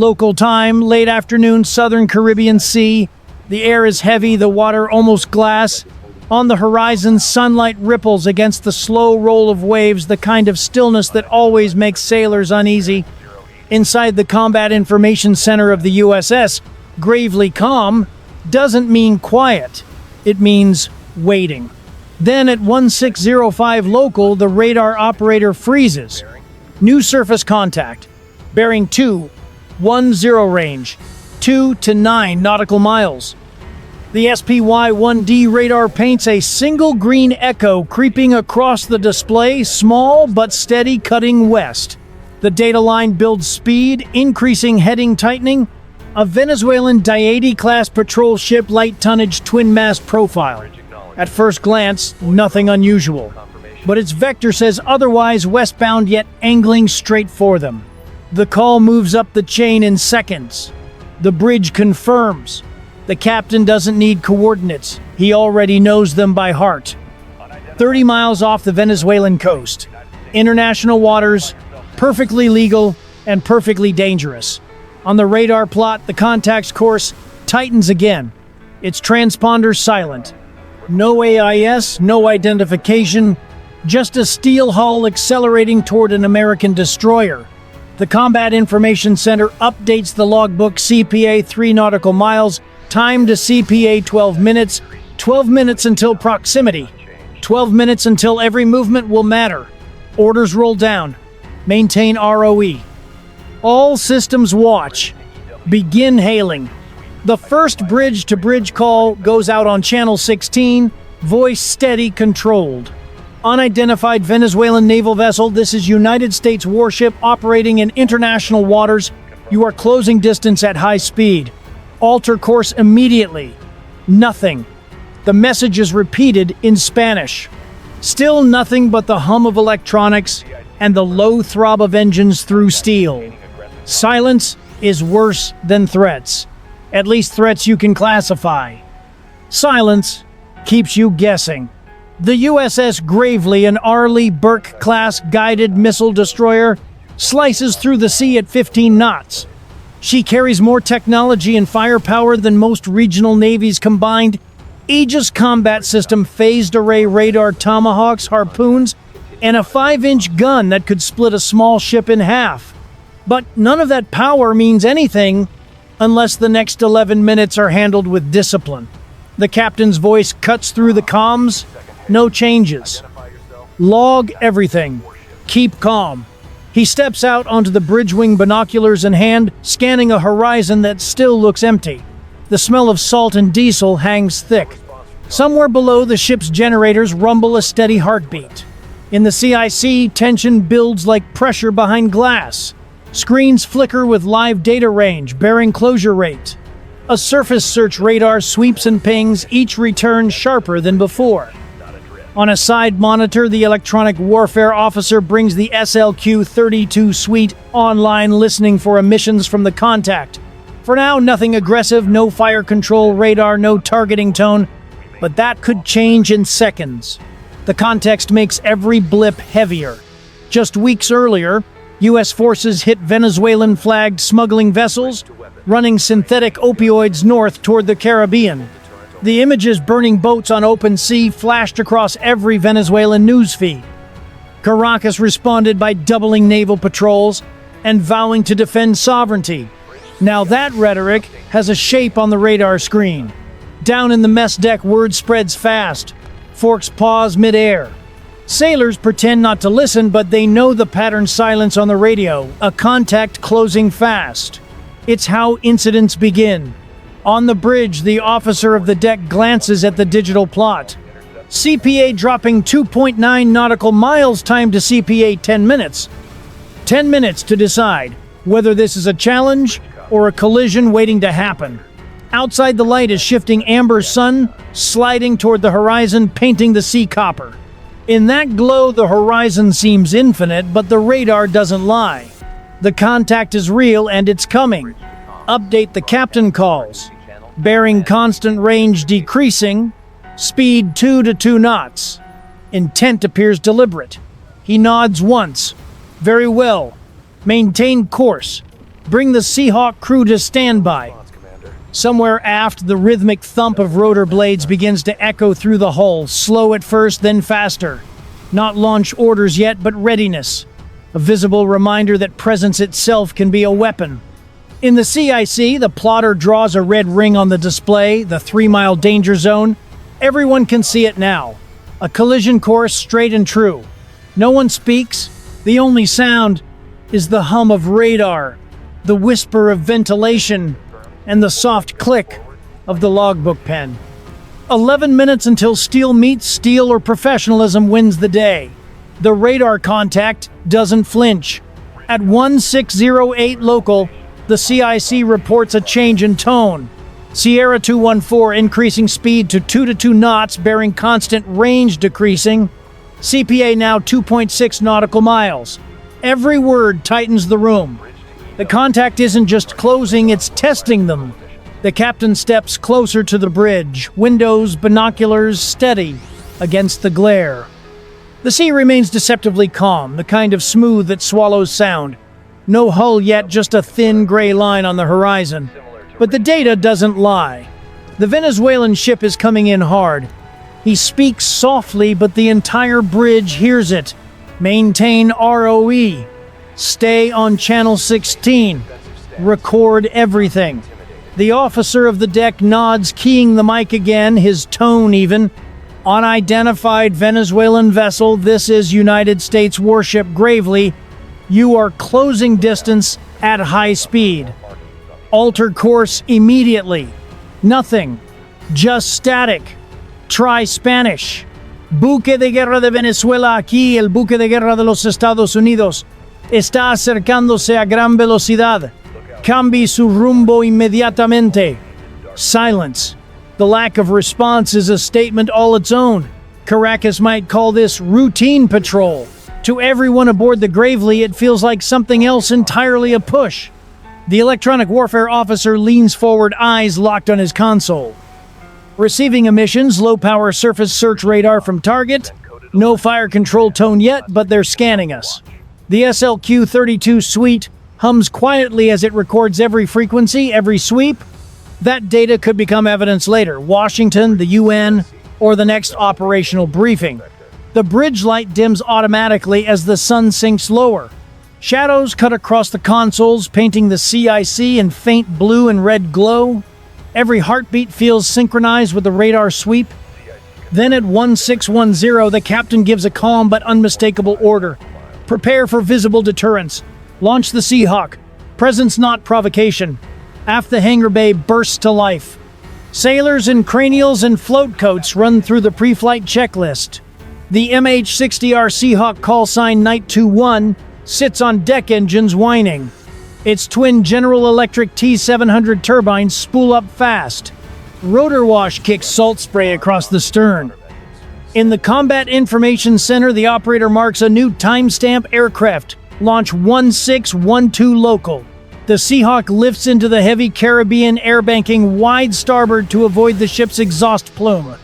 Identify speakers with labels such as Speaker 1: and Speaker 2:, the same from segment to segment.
Speaker 1: Local time, late afternoon, southern Caribbean Sea. The air is heavy, the water almost glass. On the horizon, sunlight ripples against the slow roll of waves, the kind of stillness that always makes sailors uneasy. Inside the Combat Information Center of the USS, Gravely calm doesn't mean quiet. It means waiting. Then at 1605 local, the radar operator freezes. New surface contact. Bearing 210 range, 2 to 9 nautical miles. The SPY-1D radar paints a single green echo creeping across the display, small but steady, cutting west. The data line builds speed, increasing heading tightening. A Venezuelan Dayati-class patrol ship, light tonnage, twin-mast profile. At first glance, nothing unusual. But its vector says otherwise, westbound yet angling straight for them. The call moves up the chain in seconds. The bridge confirms. The captain doesn't need coordinates. He already knows them by heart. 30 miles off the Venezuelan coast. International waters, perfectly legal and perfectly dangerous. On the radar plot, the contact's course tightens again. Its transponder silent. No AIS, no identification, just a steel hull accelerating toward an American destroyer. The Combat Information Center updates the logbook. CPA 3 nautical miles, time to CPA 12 minutes, 12 minutes until proximity, 12 minutes until every movement will matter. Orders roll down. Maintain ROE. All systems watch. Begin hailing. The first bridge-to-bridge call goes out on channel 16, voice steady, controlled. Unidentified Venezuelan naval vessel, this is United States warship operating in international waters. You are closing distance at high speed. Alter course immediately. Nothing. The message is repeated in Spanish. Still nothing but the hum of electronics and the low throb of engines through steel. Silence is worse than threats. At least threats you can classify. Silence keeps you guessing. The USS Gravely, an Arleigh Burke-class guided missile destroyer, slices through the sea at 15 knots. She carries more technology and firepower than most regional navies combined. Aegis combat system, phased array radar, tomahawks, harpoons, and a 5-inch gun that could split a small ship in half. But none of that power means anything unless the next 11 minutes are handled with discipline. The captain's voice cuts through the comms. No changes. Log everything. Keep calm. He steps out onto the bridge wing, binoculars in hand, scanning a horizon that still looks empty. The smell of salt and diesel hangs thick. Somewhere below, the ship's generators rumble a steady heartbeat. In the CIC, tension builds like pressure behind glass. Screens flicker with live data range, bearing closure rate. A surface search radar sweeps and pings, each return sharper than before. On a side monitor, the electronic warfare officer brings the SLQ-32 suite online, listening for emissions from the contact. For now, nothing aggressive, no fire control radar, no targeting tone, but that could change in seconds. The context makes every blip heavier. Just weeks earlier, U.S. forces hit Venezuelan-flagged smuggling vessels, running synthetic opioids north toward the Caribbean. The images burning boats on open sea flashed across every Venezuelan newsfeed. Caracas responded by doubling naval patrols and vowing to defend sovereignty. Now that rhetoric has a shape on the radar screen. Down in the mess deck, word spreads fast. Forks pause mid-air. Sailors pretend not to listen, but they know the pattern silence on the radio, a contact closing fast. It's how incidents begin. On the bridge, the officer of the deck glances at the digital plot. CPA dropping 2.9 nautical miles, time to CPA 10 minutes. 10 minutes to decide whether this is a challenge or a collision waiting to happen. Outside, the light is shifting amber sun, sliding toward the horizon, painting the sea copper. In that glow, the horizon seems infinite, but the radar doesn't lie. The contact is real and it's coming. Update, the captain calls. Bearing constant, range decreasing. Speed 2 to 2 knots. Intent appears deliberate. He nods once. Very well. Maintain course. Bring the Seahawk crew to standby. Somewhere aft, the rhythmic thump of rotor blades begins to echo through the hull, slow at first, then faster. Not launch orders yet, but readiness. A visible reminder that presence itself can be a weapon. In the CIC, the plotter draws a red ring on the display, the 3-mile danger zone. Everyone can see it now. A collision course straight and true. No one speaks. The only sound is the hum of radar, the whisper of ventilation, and the soft click of the logbook pen. 11 minutes until steel meets steel or professionalism wins the day. The radar contact doesn't flinch. At 1608 local, the CIC reports a change in tone. Sierra 214 increasing speed to 2 knots, bearing constant range decreasing. CPA now 2.6 nautical miles. Every word tightens the room. The contact isn't just closing, it's testing them. The captain steps closer to the bridge, windows, binoculars steady against the glare. The sea remains deceptively calm, the kind of smooth that swallows sound. No hull yet, just a thin gray line on the horizon. But the data doesn't lie. The Venezuelan ship is coming in hard. He speaks softly, but the entire bridge hears it. Maintain ROE. Stay on channel 16. Record everything. The officer of the deck nods, keying the mic again, his tone even. Unidentified Venezuelan vessel, this is United States Warship Gravely. You are closing distance at high speed. Alter course immediately. Nothing. Just static. Try Spanish. Buque de guerra de Venezuela aquí, el buque de guerra de los Estados Unidos. Está acercándose a gran velocidad. Cambie su rumbo inmediatamente. Silence. The lack of response is a statement all its own. Caracas might call this routine patrol. To everyone aboard the Gravely, it feels like something else entirely a push. The electronic warfare officer leans forward, eyes locked on his console. Receiving emissions, low-power surface search radar from target. No fire control tone yet, but they're scanning us. The SLQ-32 suite hums quietly as it records every frequency, every sweep. That data could become evidence later. Washington, the UN, or the next operational briefing. The bridge light dims automatically as the sun sinks lower. Shadows cut across the consoles, painting the CIC in faint blue and red glow. Every heartbeat feels synchronized with the radar sweep. Then at 1610, the captain gives a calm but unmistakable order. Prepare for visible deterrence. Launch the Seahawk. Presence not provocation. Aft the hangar bay bursts to life. Sailors in cranials and float coats run through the pre-flight checklist. The MH-60R Seahawk call sign Night 21 sits on deck engines whining. Its twin General Electric T700 turbines spool up fast. Rotor wash kicks salt spray across the stern. In the Combat Information Center, the operator marks a new timestamp aircraft. Launch 1612 local. The Seahawk lifts into the heavy Caribbean air banking wide starboard to avoid the ship's exhaust plume.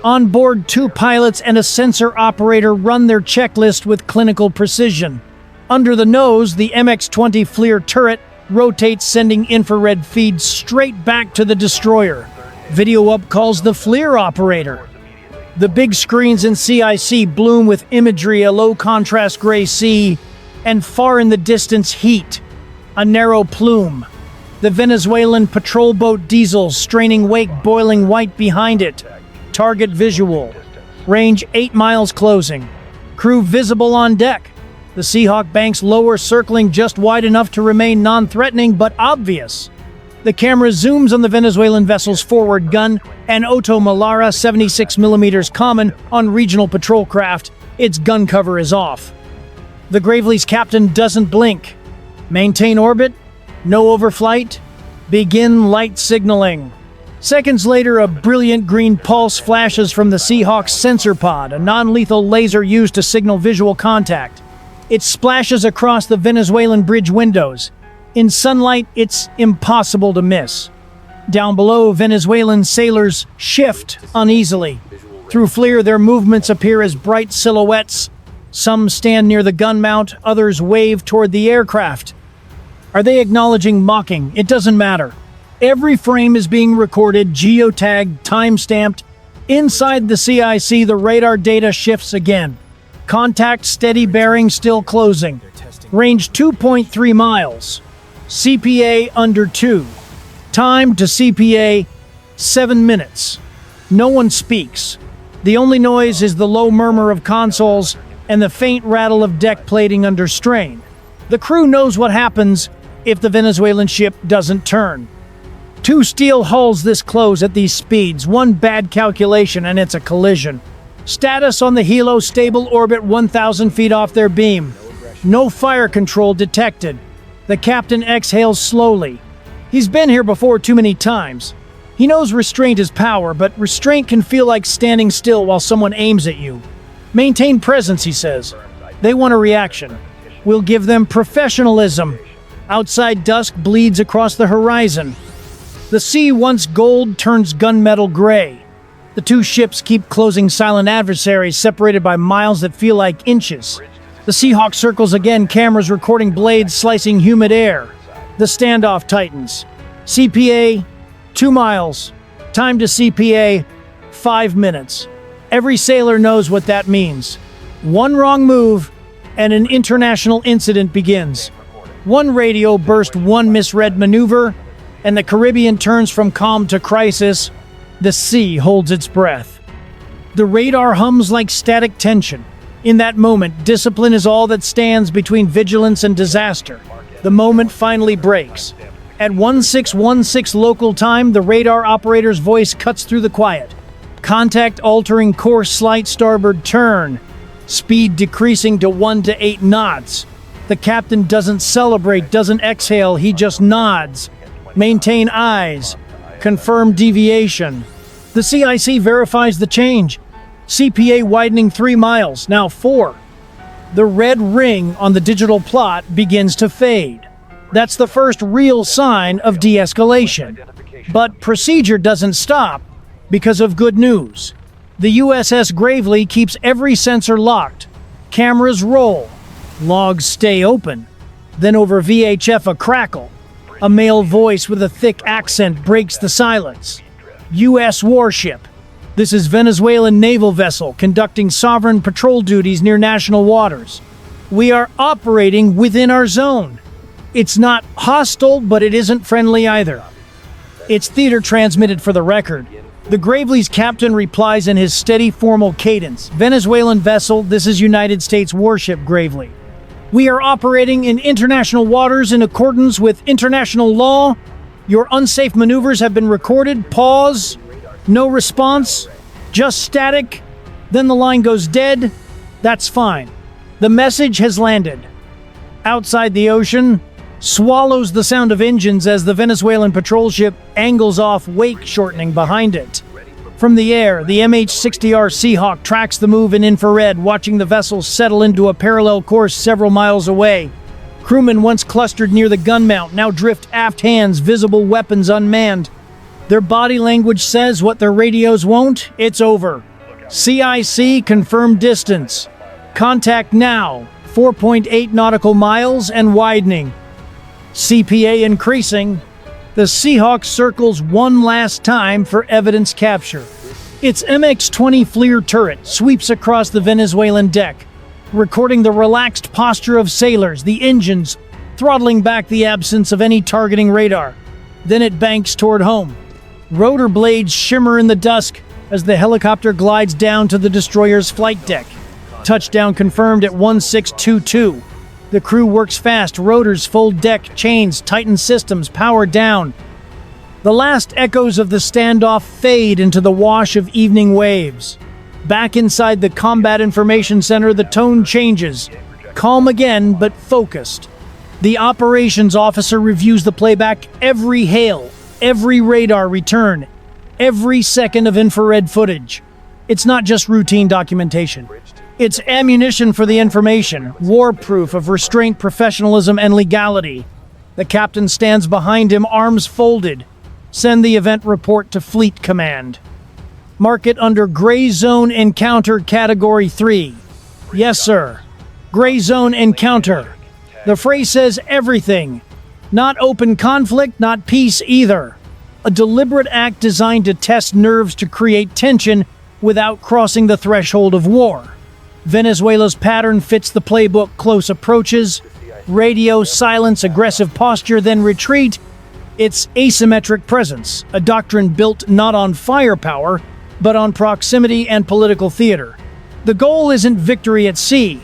Speaker 1: On board, 2 pilots and a sensor operator run their checklist with clinical precision. Under the nose, the MX-20 FLIR turret rotates, sending infrared feeds straight back to the destroyer. Video up calls the FLIR operator. The big screens in CIC bloom with imagery, a low-contrast gray sea, and far in the distance, heat. A narrow plume. The Venezuelan patrol boat Diesel straining wake, boiling white behind it. Target visual. Range 8 miles closing. Crew visible on deck. The Seahawk banks lower, circling just wide enough to remain non-threatening but obvious. The camera zooms on the Venezuelan vessel's forward gun, an Otto Malara 76mm common on regional patrol craft. Its gun cover is off. The Gravely's captain doesn't blink. Maintain orbit. No overflight. Begin light signaling. Seconds later, a brilliant green pulse flashes from the Seahawk's sensor pod, a non-lethal laser used to signal visual contact. It splashes across the Venezuelan bridge windows. In sunlight, it's impossible to miss. Down below, Venezuelan sailors shift uneasily. Through FLIR, their movements appear as bright silhouettes. Some stand near the gun mount, others wave toward the aircraft. Are they acknowledging, mocking? It doesn't matter. Every frame is being recorded, geotagged, time-stamped. Inside the CIC, the radar data shifts again. Contact steady, bearing still closing. Range 2.3 miles. CPA under 2. Time to CPA 7 minutes. No one speaks. The only noise is the low murmur of consoles and the faint rattle of deck plating under strain. The crew knows what happens if the Venezuelan ship doesn't turn. 2 steel hulls this close at these speeds, one bad calculation and it's a collision. Status on the helo: stable orbit 1,000 feet off their beam. No fire control detected. The captain exhales slowly. He's been here before too many times. He knows restraint is power, but restraint can feel like standing still while someone aims at you. Maintain presence, he says. They want a reaction. We'll give them professionalism. Outside, dusk bleeds across the horizon. The sea, once gold, turns gunmetal gray. The 2 ships keep closing, silent adversaries separated by miles that feel like inches. The Seahawk circles again, cameras recording blades slicing humid air. The standoff tightens. CPA 2 miles. Time to CPA 5 minutes. Every sailor knows what that means. One wrong move and an international incident begins. One radio burst, one misread maneuver, and the Caribbean turns from calm to crisis. The sea holds its breath. The radar hums like static tension. In that moment, discipline is all that stands between vigilance and disaster. The moment finally breaks. At 1616 local time, the radar operator's voice cuts through the quiet. Contact altering course, slight starboard turn. Speed decreasing to 1 to 8 knots. The captain doesn't celebrate, doesn't exhale, he just nods. Maintain eyes. Confirm deviation. The CIC verifies the change. CPA widening 3 miles, now 4. The red ring on the digital plot begins to fade. That's the first real sign of de-escalation. But procedure doesn't stop because of good news. The USS Gravely keeps every sensor locked. Cameras roll. Logs stay open. Then over VHF a crackle. A male voice with a thick accent breaks the silence. U.S. Warship. This is Venezuelan naval vessel conducting sovereign patrol duties near national waters. We are operating within our zone. It's not hostile, but it isn't friendly either. It's theater transmitted for the record. The Gravely's captain replies in his steady, formal cadence. Venezuelan vessel, this is United States Warship Gravely. We are operating in international waters in accordance with international law. Your unsafe maneuvers have been recorded. Pause. No response. Just static. Then the line goes dead. That's fine. The message has landed. Outside the ocean, swallows the sound of engines as the Venezuelan patrol ship angles off, wake shortening behind it. From the air, the MH-60R Seahawk tracks the move in infrared, watching the vessel settle into a parallel course several miles away. Crewmen once clustered near the gun mount now drift aft, hands visible, weapons unmanned. Their body language says what their radios won't. It's over. CIC confirmed distance. Contact now. 4.8 nautical miles and widening. CPA increasing. The Seahawk circles one last time for evidence capture. Its MX-20 FLIR turret sweeps across the Venezuelan deck, recording the relaxed posture of sailors, the engines throttling back the absence of any targeting radar. Then it banks toward home. Rotor blades shimmer in the dusk as the helicopter glides down to the destroyer's flight deck. Touchdown confirmed at 1622. The crew works fast, rotors full, deck chains, tighten systems, power down. The last echoes of the standoff fade into the wash of evening waves. Back inside the Combat Information Center, the tone changes. Calm again, but focused. The operations officer reviews the playback, every hail, every radar return, every second of infrared footage. It's not just routine documentation. It's ammunition for the information, war proof of restraint, professionalism, and legality. The captain stands behind him, arms folded. Send the event report to Fleet Command. Mark it under Gray Zone Encounter Category 3. Yes, sir. Gray Zone Encounter. The phrase says everything. Not open conflict, not peace either. A deliberate act designed to test nerves to create tension without crossing the threshold of war. Venezuela's pattern fits the playbook: close approaches, radio, silence, aggressive posture, then retreat. It's asymmetric presence, a doctrine built not on firepower, but on proximity and political theater. The goal isn't victory at sea.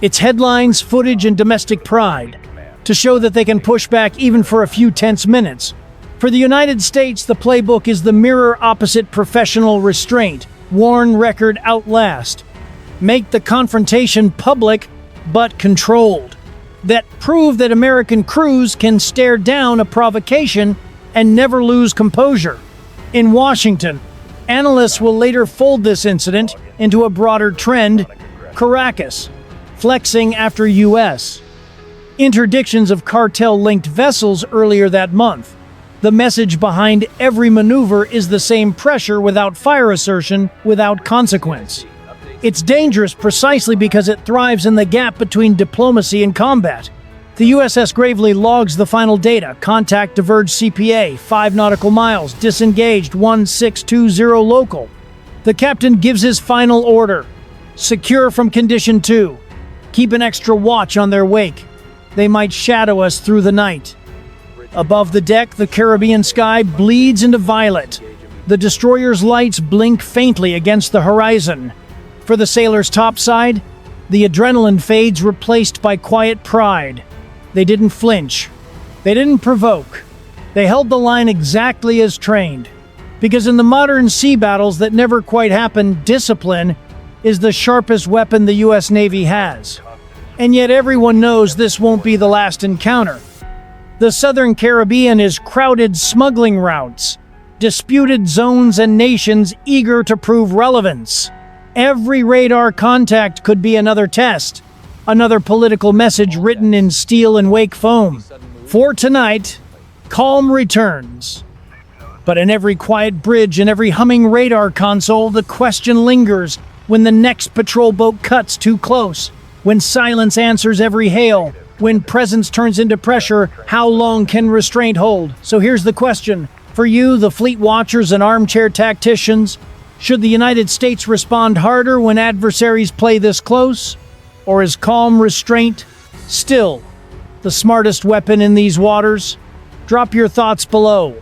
Speaker 1: It's headlines, footage, and domestic pride, to show that they can push back even for a few tense minutes. For the United States, the playbook is the mirror opposite professional restraint: warn, record, outlast. Make the confrontation public, but controlled. That prove that American crews can stare down a provocation and never lose composure. In Washington, analysts will later fold this incident into a broader trend: Caracas, flexing after U.S. interdictions of cartel-linked vessels earlier that month. The message behind every maneuver is the same: pressure without fire assertion, without consequence. It's dangerous precisely because it thrives in the gap between diplomacy and combat. The USS Gravely logs the final data: contact diverged CPA, 5 nautical miles, disengaged 1620 local. The captain gives his final order: secure from condition 2. Keep an extra watch on their wake. They might shadow us through the night. Above the deck, the Caribbean sky bleeds into violet. The destroyer's lights blink faintly against the horizon. For the sailors topside, the adrenaline fades, replaced by quiet pride. They didn't flinch. They didn't provoke. They held the line exactly as trained. Because in the modern sea battles that never quite happen, discipline is the sharpest weapon the U.S. Navy has. And yet everyone knows this won't be the last encounter. The Southern Caribbean is crowded smuggling routes, disputed zones, and nations eager to prove relevance. Every radar contact could be another test, another political message written in steel and wake foam. For tonight, calm returns. But in every quiet bridge and every humming radar console, the question lingers: when the next patrol boat cuts too close, when silence answers every hail, when presence turns into pressure, how long can restraint hold? So here's the question. For you, the fleet watchers and armchair tacticians, should the United States respond harder when adversaries play this close? Or is calm restraint still the smartest weapon in these waters? Drop your thoughts below.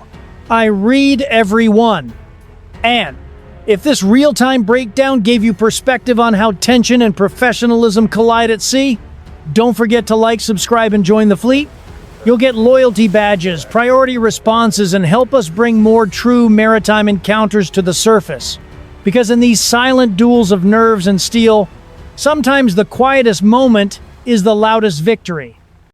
Speaker 1: I read every one. And if this real-time breakdown gave you perspective on how tension and professionalism collide at sea, don't forget to like, subscribe, and join the fleet. You'll get loyalty badges, priority responses, and help us bring more true maritime encounters to the surface. Because in these silent duels of nerves and steel, sometimes the quietest moment is the loudest victory.